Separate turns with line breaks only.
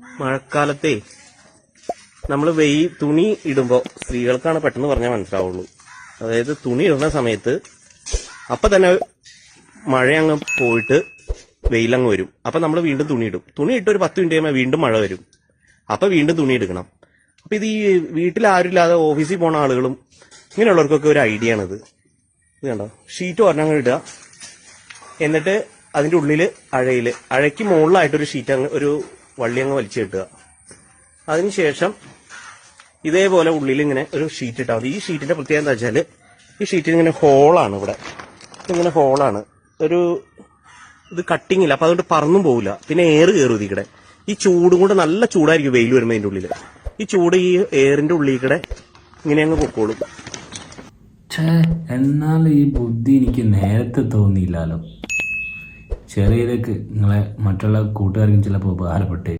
മഴക്കാലത്തെ നമ്മൾ തുണി ഇടുമ്പോൾ സ്ത്രീകൾക്കാണ് പെട്ടെന്ന് പറഞ്ഞാൽ മനസ്സിലാവുള്ളൂ. അതായത് തുണി ഇടുന്ന സമയത്ത് അപ്പം തന്നെ മഴ അങ്ങ് പോയിട്ട് വെയിലങ്ങ് വരും. അപ്പം നമ്മൾ വീണ്ടും തുണി ഇടും. തുണി ഇട്ട് ഒരു 10 മിനിറ്റ് കഴിയുമ്പോൾ വീണ്ടും മഴ വരും. അപ്പം വീണ്ടും തുണി എടുക്കണം. അപ്പം ഇത് ഈ വീട്ടിൽ ആരുമില്ലാതെ ഓഫീസിൽ പോണ ആളുകളും ഇങ്ങനെയുള്ളവർക്കൊക്കെ ഒരു ഐഡിയ ആണിത്. ഇത് കണ്ടോ, ഷീറ്റ് ഒരെണ്ണം ഇടുക, എന്നിട്ട് അതിൻ്റെ ഉള്ളിൽ അഴയ്ക്ക് മുകളിലായിട്ടൊരു ഷീറ്റ് ഒരു വള്ളി അങ്ങ് വലിച്ചു കെട്ടുക. അതിനുശേഷം ഇതേപോലെ ഉള്ളിൽ ഇങ്ങനെ ഒരു ഷീറ്റ് ഇട്ടാൽ മതി. ഈ ഷീറ്റിന്റെ പ്രത്യേകത എന്താ വെച്ചാൽ ഈ ഷീറ്റിന് ഇങ്ങനെ ഹോളാണ്. ഇവിടെ ഇങ്ങനെ ഹോളാണ്. ഇത് കട്ടിങ് ഇല്ല, അപ്പൊ അതുകൊണ്ട് പറന്നും പോകില്ല. പിന്നെ എയർ കയറും ഇതിക്കടെ. ഈ ചൂടും കൂടെ നല്ല ചൂടായിരിക്കും വെയിൽ വരുമ്പോൾ ഇതിന്റെ ഉള്ളിൽ. ഈ ചൂട് ഈ എയറിന്റെ ഉള്ളിൽ കൂടെ ഇങ്ങനെ അങ്ങ് പൊക്കോളും.
എന്നാൽ ഈ ബുദ്ധി എനിക്ക് നേരത്തെ തോന്നിയില്ലല്ലോ. ചെറിയതൊക്കെ നിങ്ങളെ മറ്റുള്ള കൂട്ടുകാർക്കും ചിലപ്പോൾ ഉപകാരപ്പെട്ടേ.